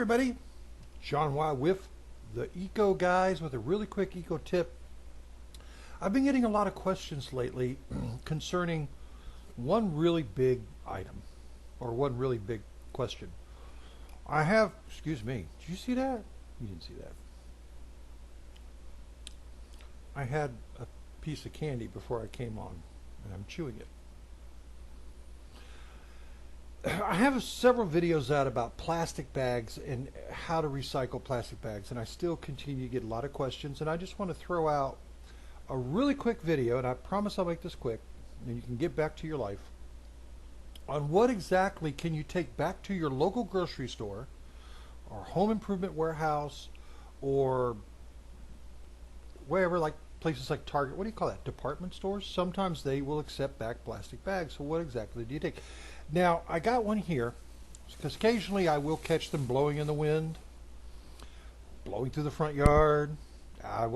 everybody, John Y with the Eco Guys with a really quick eco tip. I've been getting a lot of questions lately concerning one really big item or one really big question. Excuse me, did you see that? You didn't see that. I had a piece of candy before I came on and I'm chewing it. I have several videos out about plastic bags and how to recycle plastic bags, and I still continue to get a lot of questions, and I just want to throw out a really quick video, and I promise I'll make this quick and you can get back to your life, on what exactly can you take back to your local grocery store or home improvement warehouse or wherever, like places like Target. What do you call that? Department stores? Sometimes they will accept back plastic bags. So what exactly do you take? Now, I got one here because occasionally I will catch them blowing in the wind, blowing through the front yard. I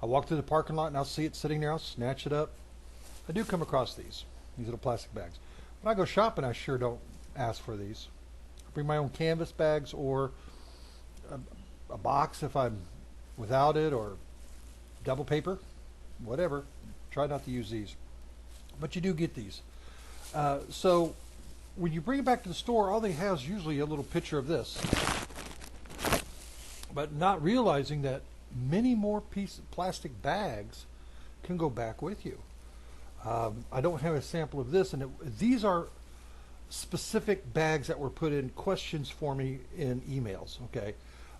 walk through the parking lot and I'll see it sitting there. I'll snatch it up. I do come across these little plastic bags. When I go shopping, I sure don't ask for these. I bring my own canvas bags or a box if I'm without it, or double paper, whatever. Try not to use these. But you do get these. So when you bring it back to the store, all they have is usually a little picture of this, but not realizing that many more plastic bags can go back with you. I don't have a sample of this, and these are specific bags that were put in questions for me in emails. Okay,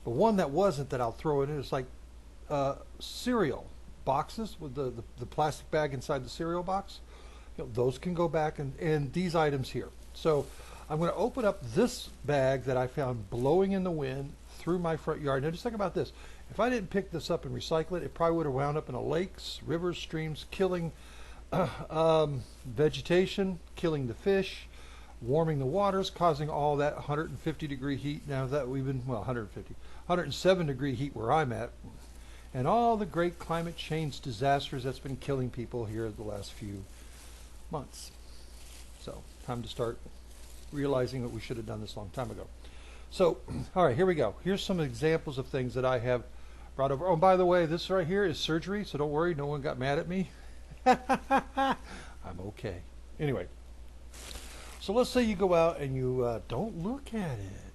but one that wasn't, that I'll throw in, is like cereal boxes with the plastic bag inside the cereal box. Those can go back, and these items here. So I'm going to open up this bag that I found blowing in the wind through my front yard. Now just think about this. If I didn't pick this up and recycle it, it probably would have wound up in lakes, rivers, streams, killing vegetation, killing the fish, warming the waters, causing all that 150-degree heat. Now that we've been, 107-degree heat where I'm at, and all the great climate change disasters that's been killing people here the last few months. So time to start realizing that we should have done this a long time ago. So all right, here we go. Here's some examples of things that I have brought over. Oh, by the way, this right here is surgery, so don't worry, no one got mad at me. I'm okay. Anyway, so let's say you go out and you don't look at it.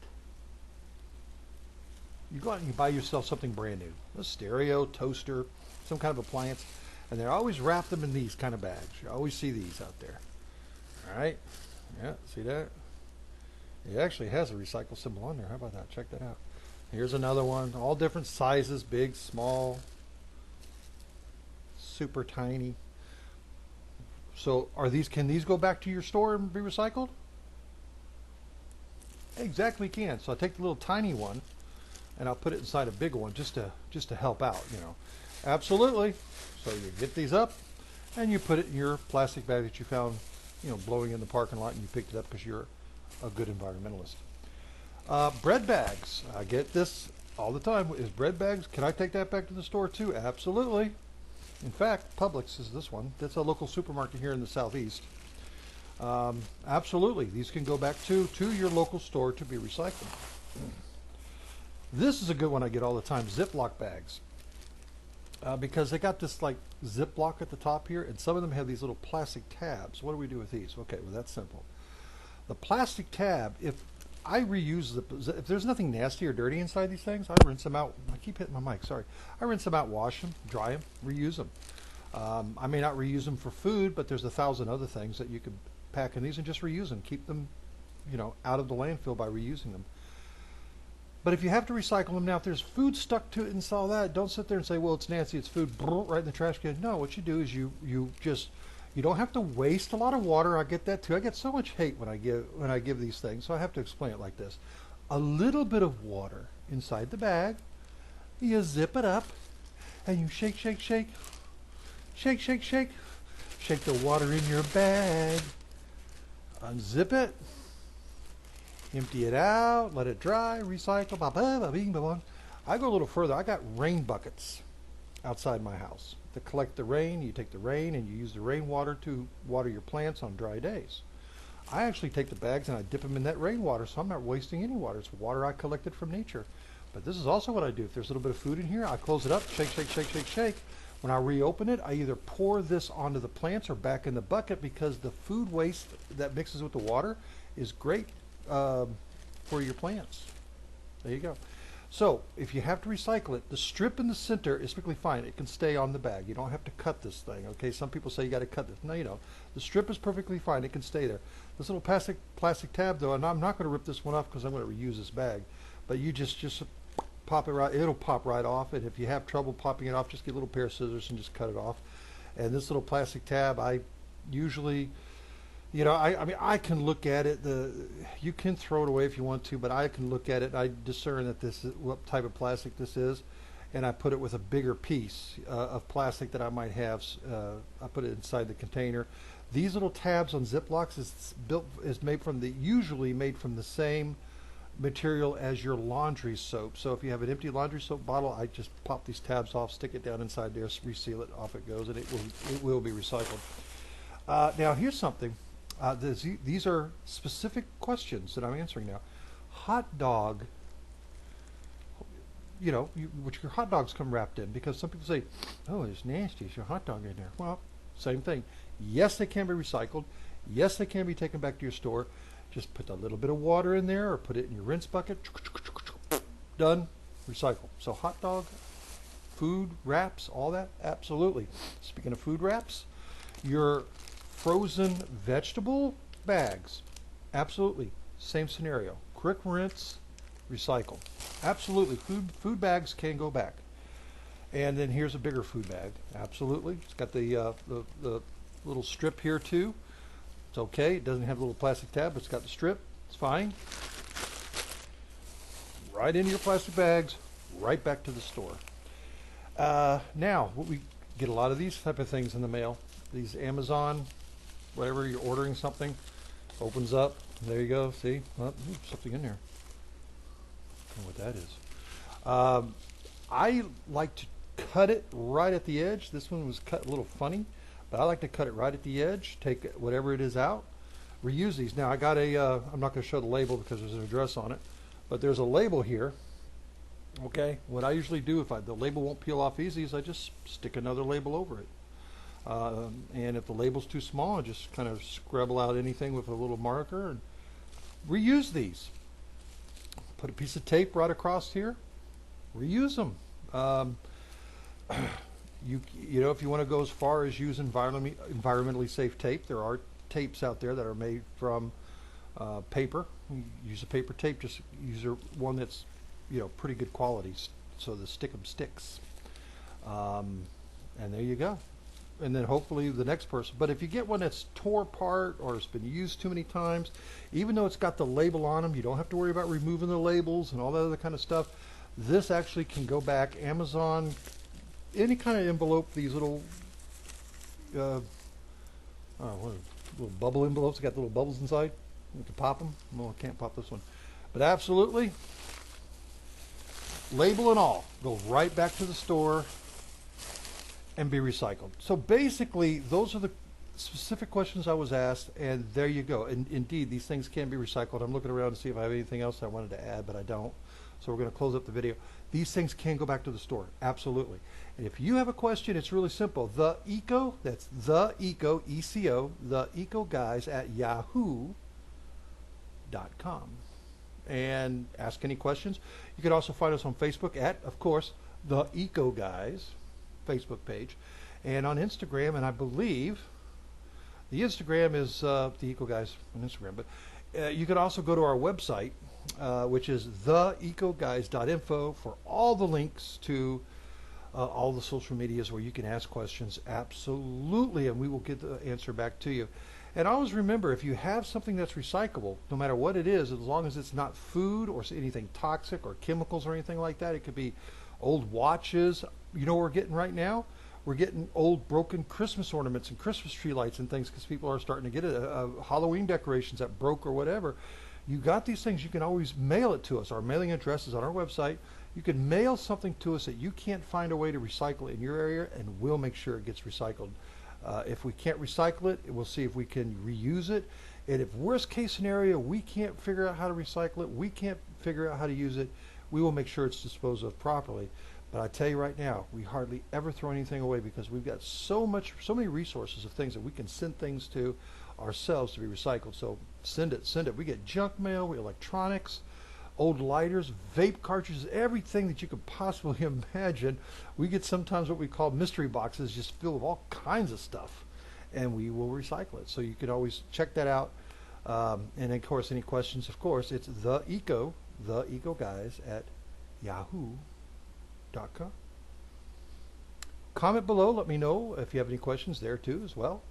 You go out and you buy yourself something brand new, a stereo, toaster, some kind of appliance, and they always wrap them in these kind of bags. You always see these out there. All right, yeah, see that? It actually has a recycle symbol on there. How about that? Check that out. Here's another one, all different sizes, big, small, super tiny. So can these go back to your store and be recycled? Exactly, can. So I take the little tiny one and I'll put it inside a big one just to help out, Absolutely. So you get these up and you put it in your plastic bag that you found, blowing in the parking lot, and you picked it up because you're a good environmentalist. Bread bags. I get this all the time. Is bread bags, can I take that back to the store too? Absolutely. In fact, Publix is this one. That's a local supermarket here in the southeast. Absolutely. These can go back to your local store to be recycled. This is a good one I get all the time, Ziploc bags. Because they got this like Ziploc at the top here, and some of them have these little plastic tabs. What do we do with these? Okay, well, that's simple. The plastic tab, if I reuse if there's nothing nasty or dirty inside these things, I rinse them out. I keep hitting my mic, sorry. I rinse them out, wash them, dry them, reuse them. I may not reuse them for food, but there's 1,000 other things that you could pack in these and just reuse them. Keep them, out of the landfill by reusing them. But if you have to recycle them, now if there's food stuck to it and all that, don't sit there and say, well, it's nasty, it's food, right in the trash can. No, what you do is you don't have to waste a lot of water. I get that too. I get so much hate when I give these things, so I have to explain it like this. A little bit of water inside the bag, you zip it up, and you shake, shake, shake, shake, shake, shake, shake the water in your bag, unzip it, empty it out, let it dry, recycle, I go a little further. I got rain buckets outside my house to collect the rain. You take the rain and you use the rainwater to water your plants on dry days. I actually take the bags and I dip them in that rainwater, so I'm not wasting any water. It's water I collected from nature. But this is also what I do. If there's a little bit of food in here, I close it up, shake, shake, shake, shake, shake. When I reopen it, I either pour this onto the plants or back in the bucket, because the food waste that mixes with the water is great for your plants. There you go. So if you have to recycle it, the strip in the center is perfectly fine. It can stay on the bag. You don't have to cut this thing. Okay, some people say you got to cut this. No, you don't. The strip is perfectly fine. It can stay there. This little plastic tab, though, and I'm not going to rip this one off because I'm going to reuse this bag. But you just pop it right. It'll pop right off. And if you have trouble popping it off, just get a little pair of scissors and just cut it off. And this little plastic tab, I usually, you know, I mean, I can look at it. You can throw it away if you want to, but I can look at it. I discern that this is what type of plastic this is, and I put it with a bigger piece of plastic that I might have. I put it inside the container. These little tabs on Ziplocs usually made from the same material as your laundry soap. So if you have an empty laundry soap bottle, I just pop these tabs off, stick it down inside there, reseal it, off it goes, and it will be recycled. Now here's something. These are specific questions that I'm answering now. Hot dog, you know, which your hot dogs come wrapped in, because some people say, oh, it's nasty, is your hot dog in there? Well, same thing. Yes, they can be recycled. Yes, they can be taken back to your store. Just put a little bit of water in there or put it in your rinse bucket. Done. Recycle. So hot dog, food, wraps, all that, absolutely. Speaking of food wraps, your frozen vegetable bags, absolutely. Same scenario. Quick rinse, recycle. Absolutely. Food bags can go back. And then here's a bigger food bag. Absolutely. It's got the little strip here too. It's okay. It doesn't have a little plastic tab, but it's got the strip. It's fine. Right into your plastic bags, right back to the store. Now, we get a lot of these type of things in the mail. These Amazon, whatever, you're ordering something, opens up. There you go. See? Oh, something in there. I don't know what that is. I like to cut it right at the edge. This one was cut a little funny, but I like to cut it right at the edge, take whatever it is out, reuse these. Now I got I'm not going to show the label because there's an address on it, but there's a label here. Okay, what I usually do if the label won't peel off easy is I just stick another label over it. And if the label's too small, I just kind of scribble out anything with a little marker and reuse these. Put a piece of tape right across here, reuse them. You know, if you want to go as far as use environmentally safe tape, there are tapes out there that are made from paper. Use a paper tape. Just use one that's, you know, pretty good quality, so the stickum sticks. And there you go. And then hopefully the next person. But if you get one that's tore apart or it's been used too many times, even though it's got the label on them, you don't have to worry about removing the labels and all that other kind of stuff. This actually can go back. Amazon, any kind of envelope, these little what are little bubble envelopes, got little bubbles inside. You can pop them. No, I can't pop this one. But absolutely, label and all, go right back to the store and be recycled. So basically, those are the specific questions I was asked, and there you go. And indeed, these things can be recycled. I'm looking around to see if I have anything else I wanted to add, but I don't. So we're going to close up the video. These things can go back to the store, absolutely. And if you have a question, it's really simple. The Eco, that's the Eco, E-C-O, the Eco Guys at yahoo.com. And ask any questions. You can also find us on Facebook at, of course, the Eco Guys Facebook page, and on Instagram, and I believe the Instagram is the Eco Guys on Instagram, but you can also go to our website, which is theecoguys.info, for all the links to all the social medias where you can ask questions, absolutely, and we will get the answer back to you. And always remember, if you have something that's recyclable, no matter what it is, as long as it's not food or anything toxic or chemicals or anything like that, it could be old watches. You know what we're getting right now? We're getting old broken Christmas ornaments and Christmas tree lights and things because people are starting to get it. Halloween decorations that broke or whatever. You got these things, you can always mail it to us. Our mailing address is on our website. You can mail something to us that you can't find a way to recycle in your area, and we'll make sure it gets recycled. If we can't recycle it, we'll see if we can reuse it. And if worst case scenario, we can't figure out how to recycle it, we can't figure out how to use it, we will make sure it's disposed of properly. But I tell you right now, we hardly ever throw anything away because we've got so many resources of things that we can send things to ourselves to be recycled. So send it, send it. We get junk mail, we electronics, old lighters, vape cartridges, everything that you could possibly imagine. We get sometimes what we call mystery boxes, just filled with all kinds of stuff, and we will recycle it. So you can always check that out. And of course, any questions, of course, it's the Eco Guys at yahoo.com. Comment below, let me know if you have any questions there too as well.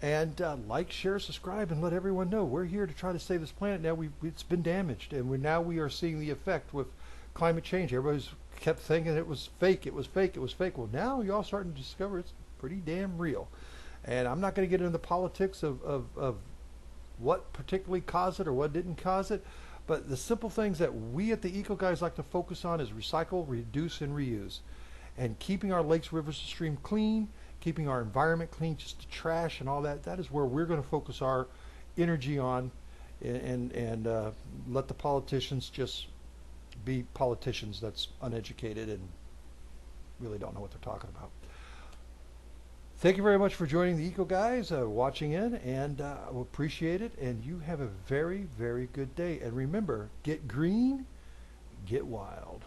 And like, share, subscribe, and let everyone know we're here to try to save this planet. Now it's been damaged, and we are seeing the effect with climate change. Everybody's kept thinking it was fake, it was fake, it was fake. Well, now you're all starting to discover it's pretty damn real. And I'm not going to get into the politics of what particularly caused it or what didn't cause it, but the simple things that we at the Eco Guys like to focus on is recycle, reduce, and reuse, and keeping our lakes, rivers, and streams clean, keeping our environment clean, just the trash and all that. That is where we're going to focus our energy on, and let the politicians just be politicians that's uneducated and really don't know what they're talking about. Thank you very much for joining the Eco Guys, watching in, and I appreciate it. And you have a very, very good day. And remember, get green, get wild.